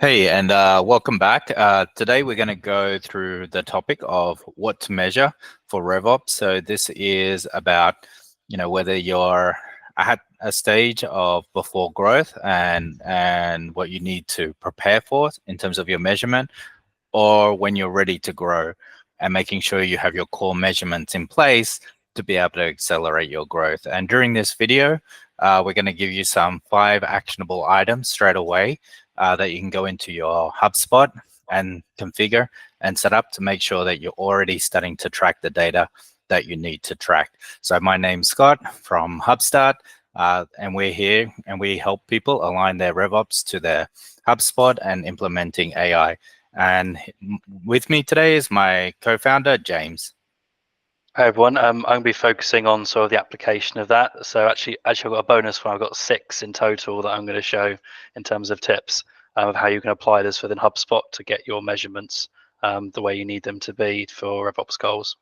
Hey, and welcome back. Today we're going to go through the topic of what to measure for RevOps. So this is about, whether you're at a stage of before growth and what you need to prepare for in terms of your measurement, or when you're ready to grow and making sure you have your core measurements in place to be able to accelerate your growth. And during this video, we're going to give you some 5 actionable items straight away that you can go into your HubSpot and configure and set up to make sure that you're already starting to track the data that you need to track. So my name's Scott from HubSpot, and we're here and we help people align their RevOps to their HubSpot and implementing AI. And with me today is my co-founder, James. Hi everyone, I'm going to be focusing on sort of the application of that. So actually I've got a bonus one. I've got 6 in total that I'm going to show in terms of tips of how you can apply this within HubSpot to get your measurements the way you need them to be for RevOps goals.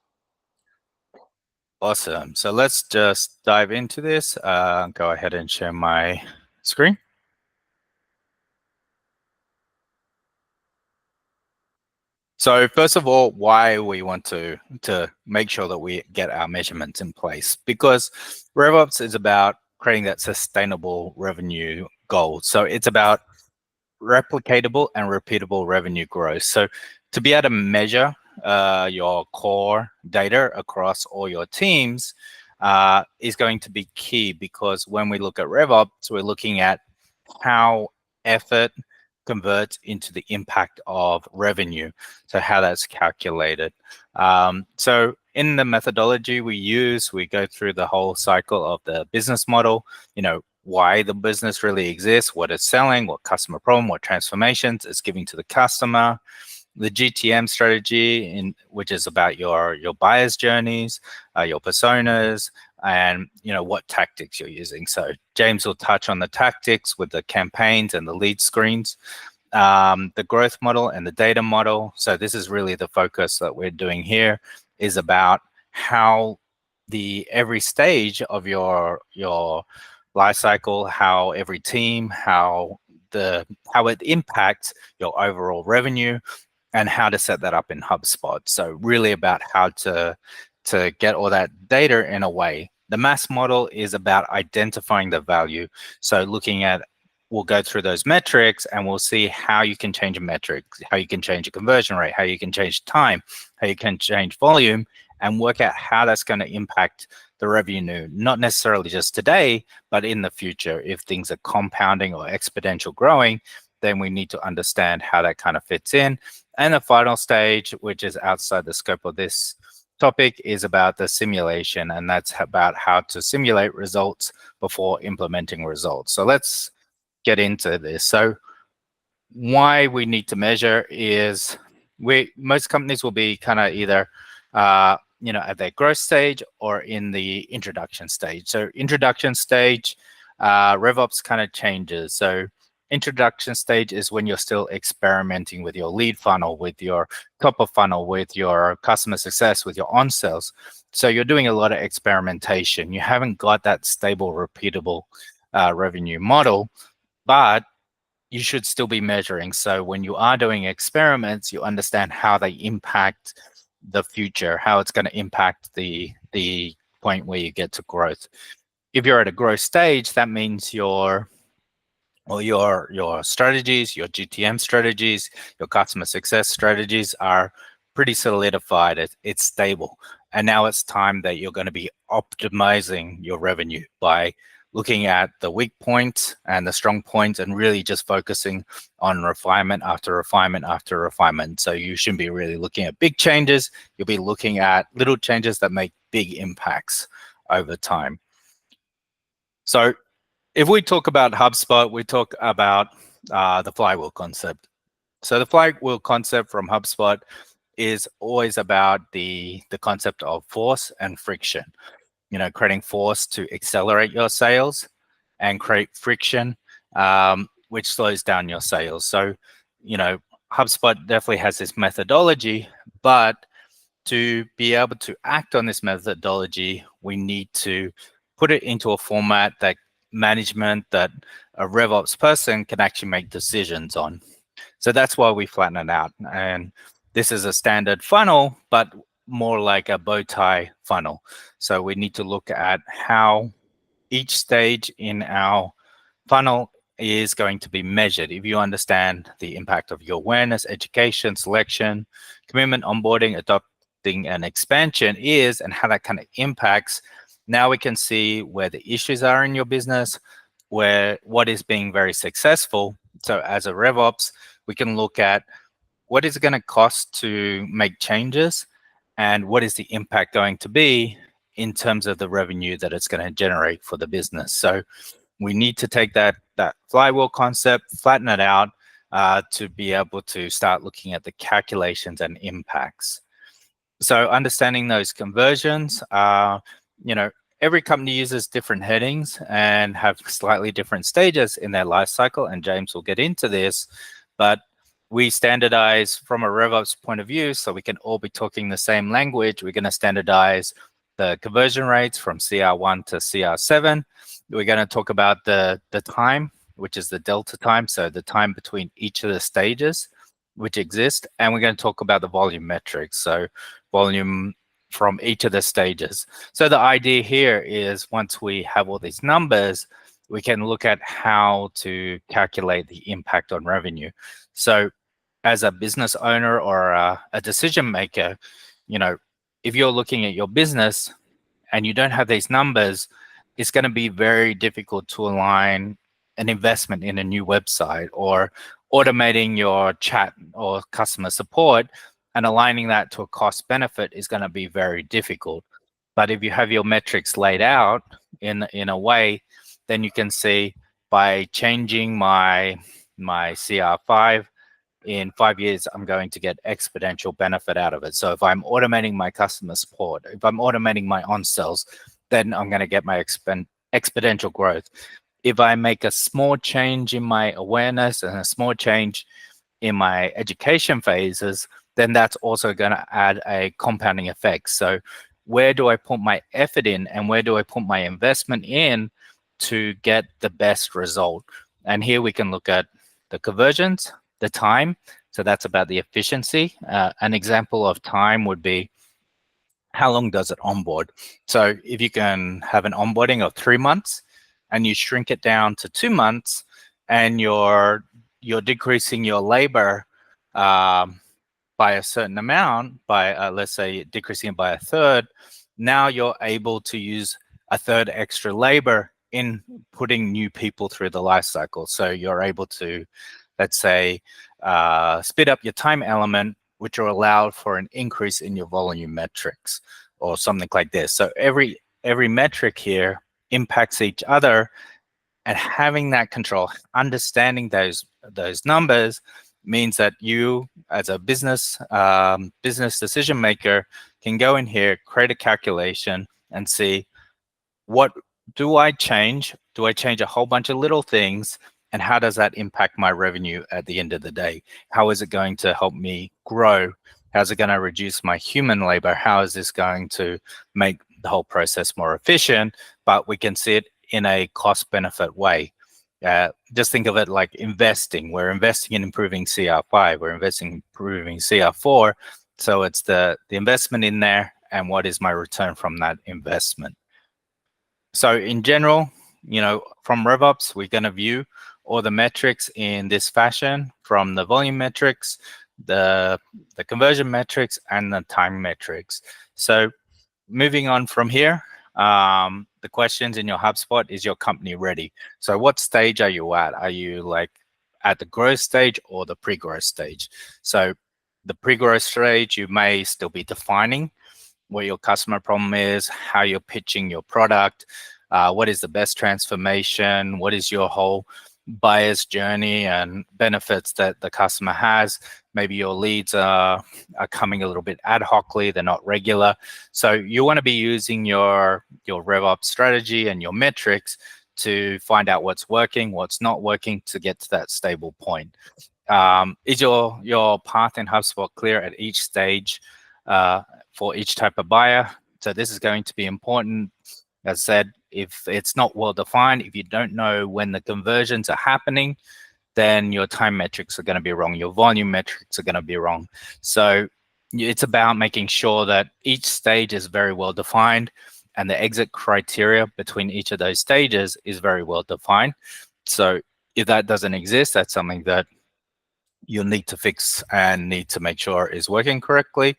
Awesome. So let's just dive into this. Go ahead and share my screen. So first of all, why we want to make sure that we get our measurements in place, because RevOps is about creating that sustainable revenue goal. So it's about replicatable and repeatable revenue growth. So to be able to measure your core data across all your teams is going to be key, because when we look at RevOps, we're looking at how effort converts into the impact of revenue, so how that's calculated. So in the methodology we use, we go through the whole cycle of the business model, why the business really exists, what it's selling, what customer problem, what transformations it's giving to the customer, the GTM strategy, which is about your buyer's journeys, your personas, and what tactics you're using. So James will touch on the tactics with the campaigns and the lead screens, the growth model and the data model. So this is really the focus that we're doing here, is about how every stage of your life cycle, how every team, how it impacts your overall revenue, and how to set that up in HubSpot. So really about how to get all that data in a way. The mass model is about identifying the value. So we'll go through those metrics and we'll see how you can change a metric, how you can change a conversion rate, how you can change time, how you can change volume, and work out how that's going to impact the revenue, not necessarily just today, but in the future. If things are compounding or exponential growing, then we need to understand how that kind of fits in. And the final stage, which is outside the scope of this topic, is about the simulation, and that's about how to simulate results before implementing results. So let's get into this. So why we need to measure is most companies will be kind of either at their growth stage or in the introduction stage. So introduction stage, RevOps kind of changes. So introduction stage is when you're still experimenting with your lead funnel, with your top of funnel, with your customer success, with your on sales. So you're doing a lot of experimentation. You haven't got that stable, repeatable revenue model, but you should still be measuring. So when you are doing experiments, you understand how they impact the future, how it's going to impact the point where you get to growth. If you're at a growth stage, that means your strategies, your GTM strategies, your customer success strategies are pretty solidified. It's stable. And now it's time that you're going to be optimizing your revenue by looking at the weak points and the strong points and really just focusing on refinement after refinement after refinement. So you shouldn't be really looking at big changes. You'll be looking at little changes that make big impacts over time. So if we talk about HubSpot, we talk about the flywheel concept. So the flywheel concept from HubSpot is always about the concept of force and friction. Creating force to accelerate your sales and create friction, which slows down your sales. So, HubSpot definitely has this methodology, but to be able to act on this methodology, we need to put it into a format that a RevOps person can actually make decisions on. So that's why we flatten it out. And this is a standard funnel, but more like a bow tie funnel. So we need to look at how each stage in our funnel is going to be measured. If you understand the impact of your awareness, education, selection, commitment, onboarding, adopting, and expansion is, and how that kind of impacts, now we can see where the issues are in your business, where what is being very successful. So as a RevOps, we can look at what is it going to cost to make changes and what is the impact going to be in terms of the revenue that it's going to generate for the business. So we need to take that flywheel concept, flatten it out to be able to start looking at the calculations and impacts. So understanding those conversions, every company uses different headings and have slightly different stages in their life cycle, and James will get into this, but we standardize from a RevOps point of view, so we can all be talking the same language. We're going to standardize the conversion rates from CR1 to CR7. We're going to talk about the time, which is the delta time, so the time between each of the stages which exist, and we're going to talk about the volume metrics, so volume from each of the stages. So the idea here is once we have all these numbers, we can look at how to calculate the impact on revenue. So as a business owner or a decision maker, if you're looking at your business and you don't have these numbers, it's going to be very difficult to align an investment in a new website or automating your chat or customer support, and aligning that to a cost benefit is going to be very difficult. But if you have your metrics laid out in a way, then you can see by changing my CR5, in 5 years, I'm going to get exponential benefit out of it. So if I'm automating my customer support, if I'm automating my on-sells, then I'm going to get my exponential growth. If I make a small change in my awareness and a small change in my education phases, then that's also going to add a compounding effect. So where do I put my effort in and where do I put my investment in to get the best result? And here we can look at the conversions, the time. So that's about the efficiency. An example of time would be how long does it onboard? So if you can have an onboarding of 3 months and you shrink it down to 2 months and you're decreasing your labor by a certain amount, by let's say decreasing it by a third, now you're able to use a third extra labor in putting new people through the life cycle. So you're able to, let's say, speed up your time element, which will allow for an increase in your volume metrics or something like this. So every metric here impacts each other, and having that control, understanding those numbers, means that you, as a business decision maker, can go in here, create a calculation, and see what do I change? Do I change a whole bunch of little things? And how does that impact my revenue at the end of the day? How is it going to help me grow? How's it going to reduce my human labor? How is this going to make the whole process more efficient? But we can see it in a cost benefit way. Just think of it like investing. We're investing in improving CR5. We're investing in improving CR4. So it's the investment in there and what is my return from that investment. So in general, from RevOps, we're going to view all the metrics in this fashion, from the volume metrics, the conversion metrics, and the time metrics. So moving on from here, the questions in your HubSpot: is your company ready? So what stage are you at? Are you like at the growth stage or the pre-growth stage? So the pre-growth stage, you may still be defining what your customer problem is, how you're pitching your product, what is the best transformation, what is your whole buyer's journey and benefits that the customer has. Maybe your leads are coming a little bit ad hocly, they're not regular. So you want to be using your RevOps strategy and your metrics to find out what's working, what's not working, to get to that stable point. Is your path in HubSpot clear at each stage for each type of buyer? So this is going to be important. As I said, if it's not well defined, if you don't know when the conversions are happening, then your time metrics are going to be wrong. Your volume metrics are going to be wrong. So it's about making sure that each stage is very well defined and the exit criteria between each of those stages is very well defined. So if that doesn't exist, that's something that you'll need to fix and need to make sure is working correctly.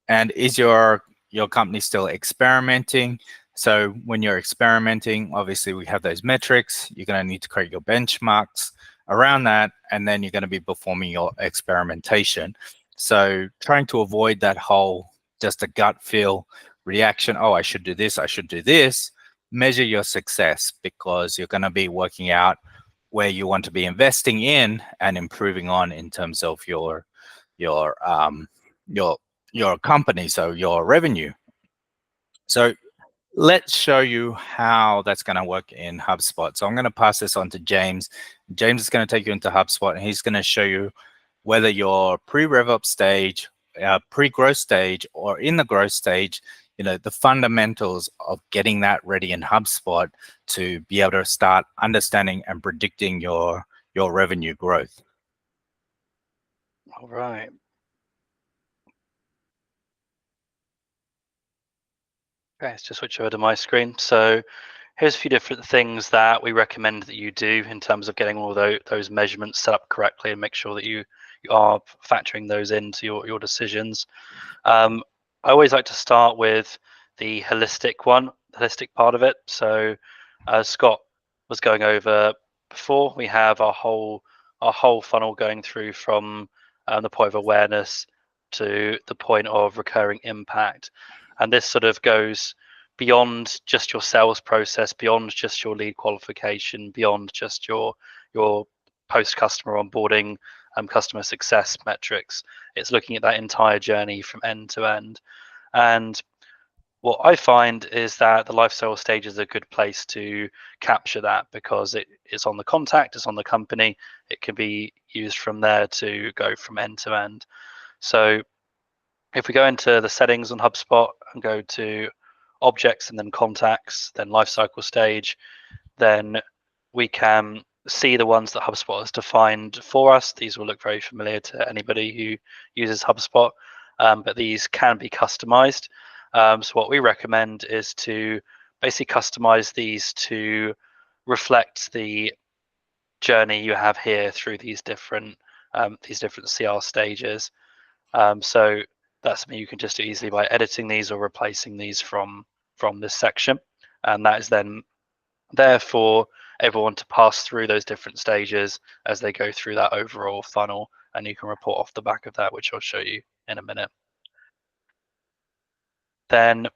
And is your company still experimenting? So when you're experimenting, obviously we have those metrics. You're going to need to create your benchmarks around that, and then you're going to be performing your experimentation. So trying to avoid that whole just a gut feel reaction, oh, I should do this, I should do this. Measure your success, because you're going to be working out where you want to be investing in and improving on in terms of your company, so your revenue. So let's show you how that's going to work in HubSpot. So I'm going to pass this on to James. James is going to take you into HubSpot, and he's going to show you whether you're pre-RevOps stage, pre-growth stage, or in the growth stage, the fundamentals of getting that ready in HubSpot to be able to start understanding and predicting your revenue growth. All right. Okay, let's just switch over to my screen. So here's a few different things that we recommend that you do in terms of getting all those measurements set up correctly and make sure that you are factoring those into your decisions. I always like to start with the holistic part of it. So as Scott was going over before, we have our whole funnel going through from the point of awareness to the point of recurring impact. And this sort of goes beyond just your sales process, beyond just your lead qualification, beyond just your post customer onboarding customer success metrics. It's looking at that entire journey from end to end. And what I find is that the life cycle stage is a good place to capture that, because it's on the contact, it's on the company. It can be used from there to go from end to end. So if we go into the settings on HubSpot and go to objects and then contacts, then lifecycle stage, then we can see the ones that HubSpot has defined for us. These will look very familiar to anybody who uses HubSpot, but these can be customized. So what we recommend is to basically customize these to reflect the journey you have here through these different CR stages. So that's something you can just do easily by editing these or replacing these from this section, and that is then there for everyone to pass through those different stages as they go through that overall funnel, and you can report off the back of that, which I'll show you in a minute. Then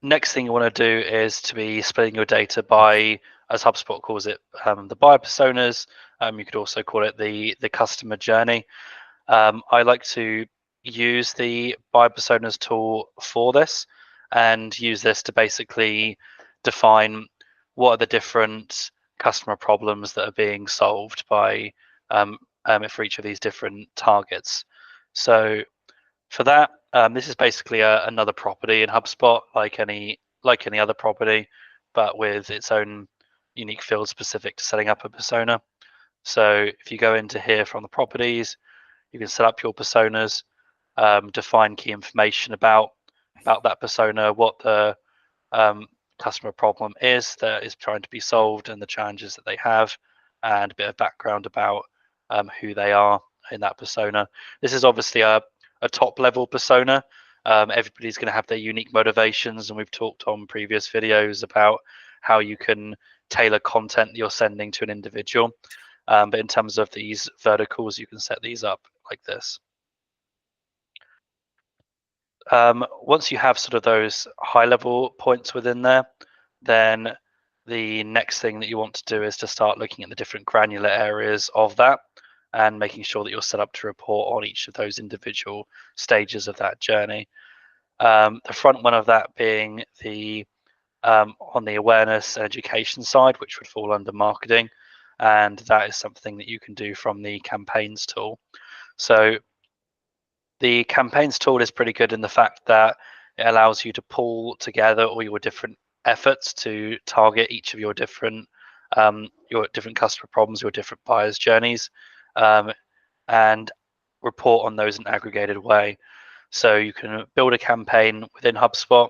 next thing you want to do is to be splitting your data by, as HubSpot calls it, the buyer personas. You could also call it the customer journey. I like to use the buyer personas tool for this, and use this to basically define what are the different customer problems that are being solved by for each of these different targets. So for that, this is basically another property in HubSpot, like any other property, but with its own unique field specific to setting up a persona. So if you go into here from the properties, you can set up your personas, define key information about that persona, what the customer problem is that is trying to be solved, and the challenges that they have, and a bit of background about who they are in that persona. This is obviously a top level persona. Everybody's going to have their unique motivations, and we've talked on previous videos about how you can tailor content that you're sending to an individual. But in terms of these verticals, you can set these up like this. Once you have sort of those high level points within there, then the next thing that you want to do is to start looking at the different granular areas of that, and making sure that you're set up to report on each of those individual stages of that journey. The front one of that being the on the awareness and education side, which would fall under marketing, and that is something that you can do from the campaigns tool. So the campaigns tool is pretty good in the fact that it allows you to pull together all your different efforts to target each of your different your different customer problems, your different buyers' journeys, and report on those in an aggregated way. So you can build a campaign within HubSpot.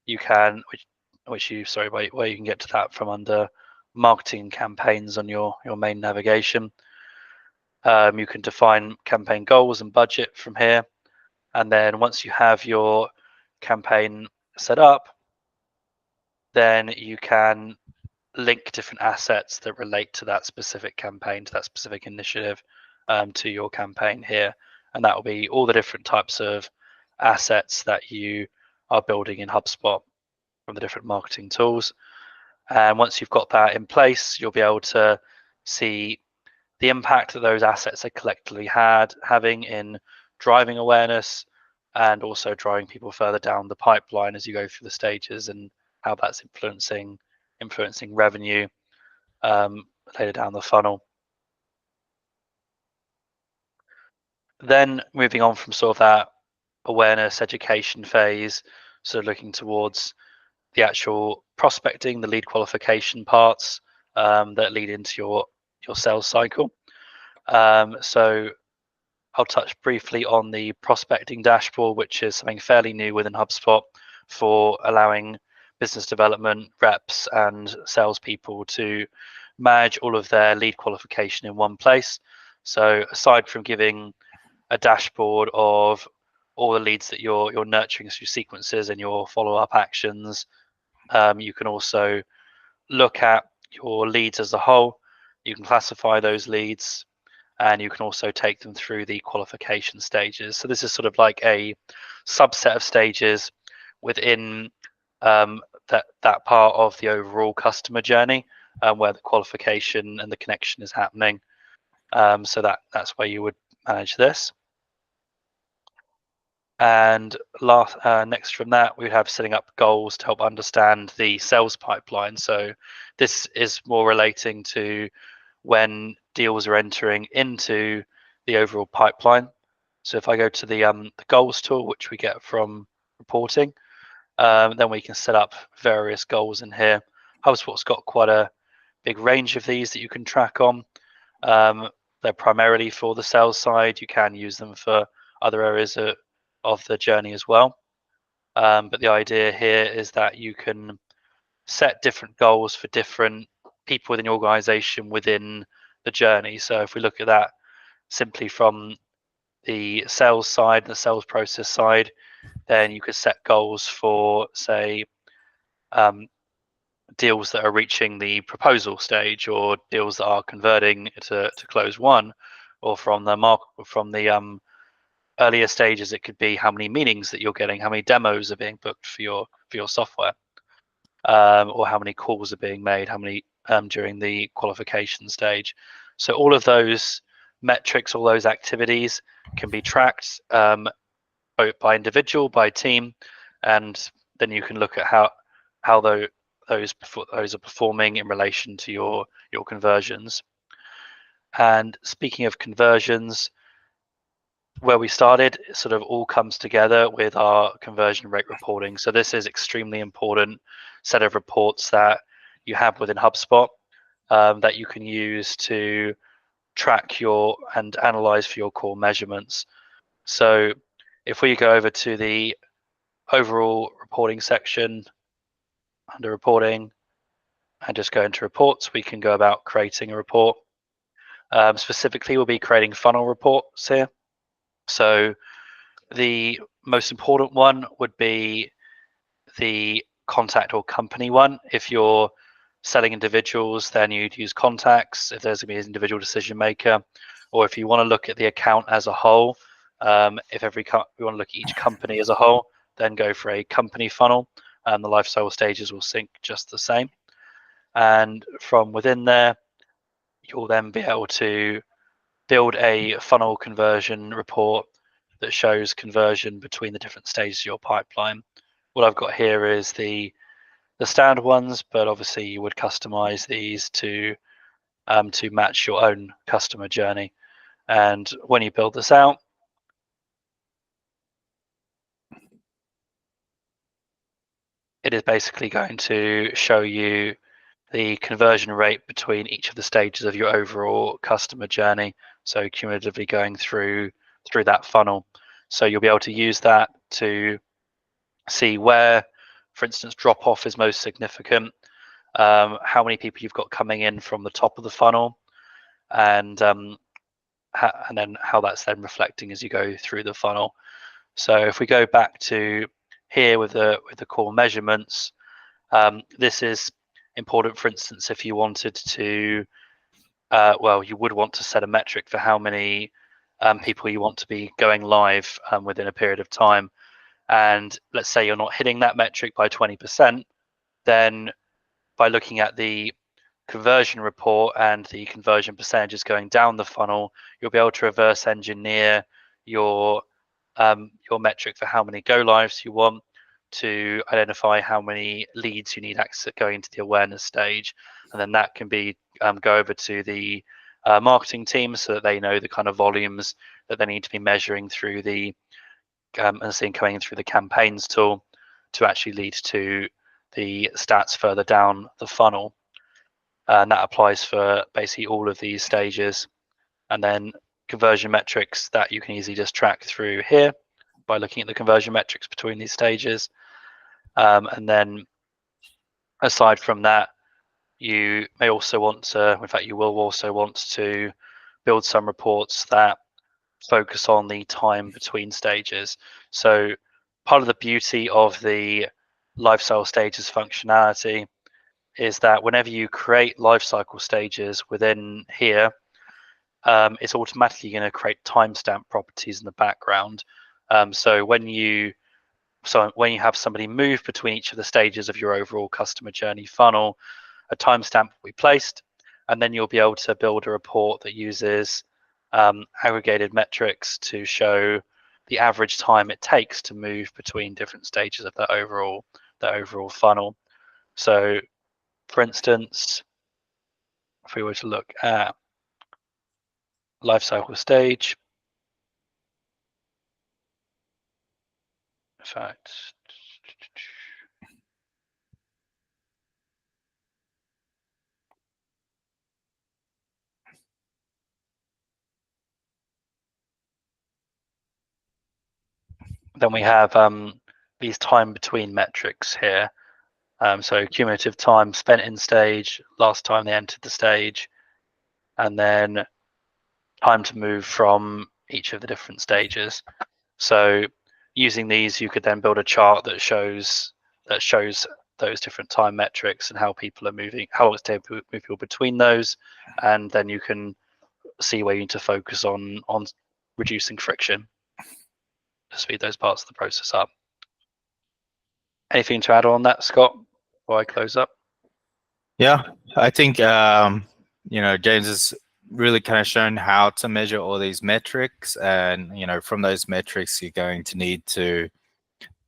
You can, where you can get to that from under marketing campaigns on your main navigation. You can define campaign goals and budget from here. And then once you have your campaign set up, then you can link different assets that relate to that specific campaign, to that specific initiative, to your campaign here. And that will be all the different types of assets that you are building in HubSpot from the different marketing tools. And once you've got that in place, you'll be able to see the impact that those assets are collectively having in driving awareness and also driving people further down the pipeline as you go through the stages, and how that's influencing revenue later down the funnel. Then moving on from sort of that awareness education phase, so looking towards the actual prospecting, the lead qualification parts that lead into your sales cycle. So I'll touch briefly on the prospecting dashboard, which is something fairly new within HubSpot for allowing business development reps and salespeople to manage all of their lead qualification in one place. So aside from giving a dashboard of all the leads that you're nurturing through sequences and your follow-up actions, you can also look at your leads as a whole. You can classify those leads, and you can also take them through the qualification stages. So this is sort of like a subset of stages within that part of the overall customer journey, where the qualification and the connection is happening. So that's where you would manage this. And next from that, we have setting up goals to help understand the sales pipeline. So this is more relating to when deals are entering into the overall pipeline. So if I go to the goals tool, which we get from reporting, then we can set up various goals in here. HubSpot's got quite a big range of these that you can track on. They're primarily for the sales side. You can use them for other areas of the journey as well. But the idea here is that you can set different goals for different people within your organization within the journey. So if we look at that simply from the sales side, the sales process side, then you could set goals for, say, deals that are reaching the proposal stage, or deals that are converting to close one, or from the earlier stages, it could be how many meetings that you're getting, how many demos are being booked for your software, or how many calls are being made, how many during the qualification stage. So all of those metrics, all those activities can be tracked both by individual, by team, and then you can look at how those are performing in relation to your conversions. And speaking of conversions, where we started, it sort of all comes together with our conversion rate reporting. So this is extremely important set of reports that you have within HubSpot that you can use to track and analyze for your core measurements. So if we go over to the overall reporting section under reporting and just go into reports, we can go about creating a report. Specifically, we'll be creating funnel reports here. So the most important one would be the contact or company one. If you're selling individuals, then you'd use contacts if there's going to be an individual decision maker. Or if you want to look at the account as a whole, if we want to look at each company as a whole, then go for a company funnel, and the lifestyle stages will sync just the same. And from within there, you'll then be able to build a funnel conversion report that shows conversion between the different stages of your pipeline. What I've got here is the standard ones, but obviously you would customize these to match your own customer journey. And when you build this out, it is basically going to show you the conversion rate between each of the stages of your overall customer journey, so cumulatively going through that funnel. So you'll be able to use that to see where, for instance, drop off is most significant, how many people you've got coming in from the top of the funnel, and then how that's then reflecting as you go through the funnel. So if we go back to here with the core measurements, this is important. For instance, if you wanted to, well, you would want to set a metric for how many people you want to be going live within a period of time. And let's say you're not hitting that metric by 20%, then by looking at the conversion report and the conversion percentages going down the funnel, you'll be able to reverse engineer your metric for how many go lives you want to identify how many leads you need access going into the awareness stage, and then that can be go over to the marketing team so that they know the kind of volumes that they need to be measuring through the and seeing coming through the campaigns tool to actually lead to the stats further down the funnel. And that applies for basically all of these stages. And then conversion metrics that you can easily just track through here by looking at the conversion metrics between these stages. And then aside from that, you may also want to, in fact, you will also want to build some reports that focus on the time between stages. So part of the beauty of the lifecycle stages functionality is that whenever you create lifecycle stages within here, it's automatically going to create timestamp properties in the background. So when you have somebody move between each of the stages of your overall customer journey funnel, a timestamp will be placed, and then you'll be able to build a report that uses aggregated metrics to show the average time it takes to move between different stages of the overall funnel. So, for instance, if we were to look at lifecycle stage, in fact, then we have these time between metrics here. So cumulative time spent in stage, last time they entered the stage, and then time to move from each of the different stages. So using these, you could then build a chart that shows those different time metrics and how people are moving, how long it's taking to move people between those, and then you can see where you need to focus on reducing friction to speed those parts of the process up. Anything to add on that, Scott, before I close up? Yeah, I think James has really kind of shown how to measure all these metrics, and from those metrics you're going to need to,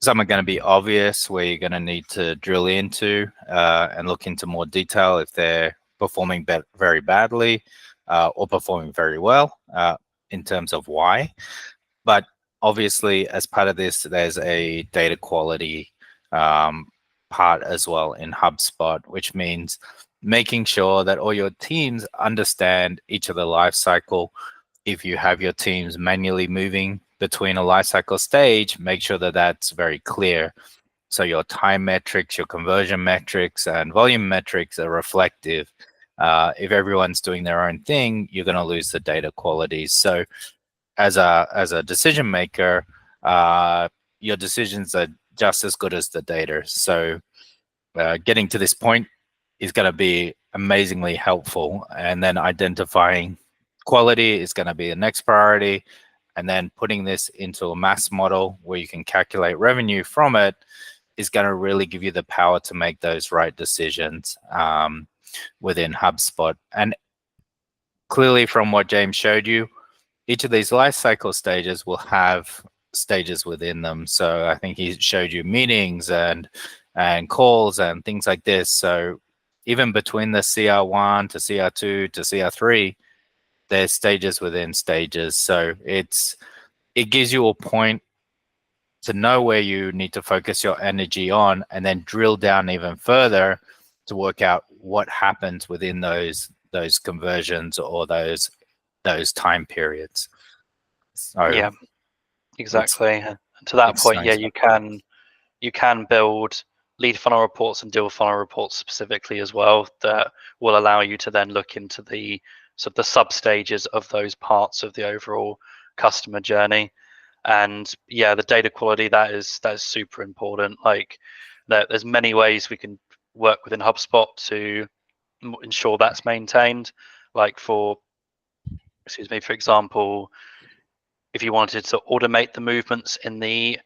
some are going to be obvious where you're going to need to drill into and look into more detail if they're performing very badly or performing very well in terms of why. But obviously, as part of this, there's a data quality part as well in HubSpot, which means making sure that all your teams understand each of the life cycle. If you have your teams manually moving between a life cycle stage, make sure that that's very clear. So your time metrics, your conversion metrics, and volume metrics are reflective. If everyone's doing their own thing, you're going to lose the data quality. So as a decision maker, your decisions are just as good as the data. So getting to this point is going to be amazingly helpful. And then identifying quality is going to be the next priority. And then putting this into a mass model where you can calculate revenue from it is going to really give you the power to make those right decisions within HubSpot. And clearly from what James showed you, each of these life cycle stages will have stages within them. So I think he showed you meetings and calls and things like this. So even between the CR1 to CR2 to CR3, there's stages within stages. So it gives you a point to know where you need to focus your energy on, and then drill down even further to work out what happens within those conversions or those time periods. So Yeah, exactly. And to that point, yeah, you can build lead funnel reports and deal funnel reports specifically as well that will allow you to then look into the sort of the sub stages of those parts of the overall customer journey. And yeah, the data quality, that is super important. Like there's many ways we can work within HubSpot to ensure that's maintained. Like for example, if you wanted to automate the movements in the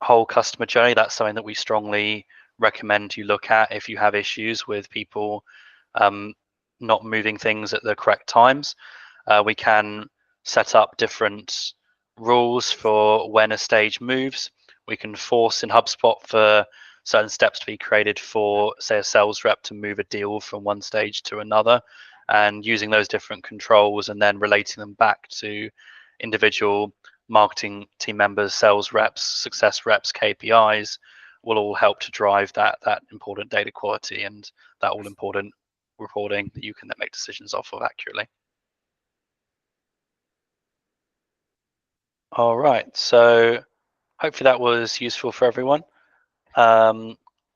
whole customer journey, that's something that we strongly recommend you look at if you have issues with people not moving things at the correct times. We can set up different rules for when a stage moves. We can force in HubSpot for certain steps to be created for, say, a sales rep to move a deal from one stage to another, and using those different controls and then relating them back to individual marketing team members, sales reps, success reps, KPIs will all help to drive that important data quality and that all important reporting that you can then make decisions off of accurately. All right, so hopefully that was useful for everyone.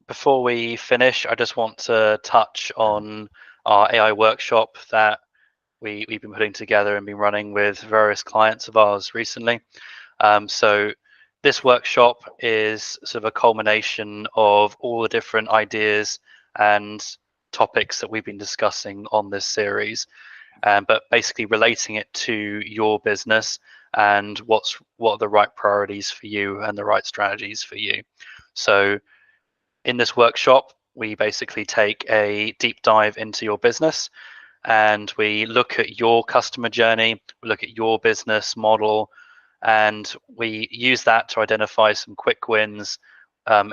Before we finish, I just want to touch on our AI workshop that we've been putting together and been running with various clients of ours recently. So this workshop is sort of a culmination of all the different ideas and topics that we've been discussing on this series, but basically relating it to your business and what are the right priorities for you and the right strategies for you. So in this workshop, we basically take a deep dive into your business and we look at your customer journey, we look at your business model, and we use that to identify some quick wins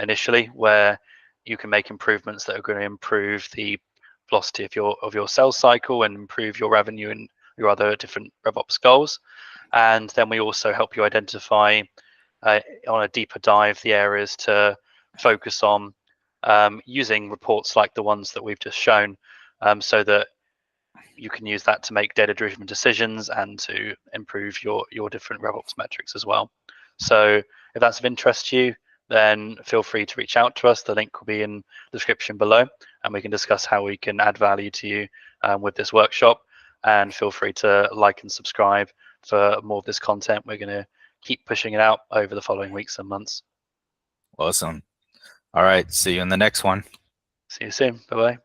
initially where you can make improvements that are going to improve the velocity of your sales cycle and improve your revenue and your other different RevOps goals. And then we also help you identify on a deeper dive the areas to focus on using reports like the ones that we've just shown, so that you can use that to make data-driven decisions and to improve your different RevOps metrics as well. So if that's of interest to you, then feel free to reach out to us. The link will be in the description below, and we can discuss how we can add value to you with this workshop. And feel free to like and subscribe for more of this content. We're going to keep pushing it out over the following weeks and months. Awesome. All right. See you in the next one. See you soon. Bye-bye.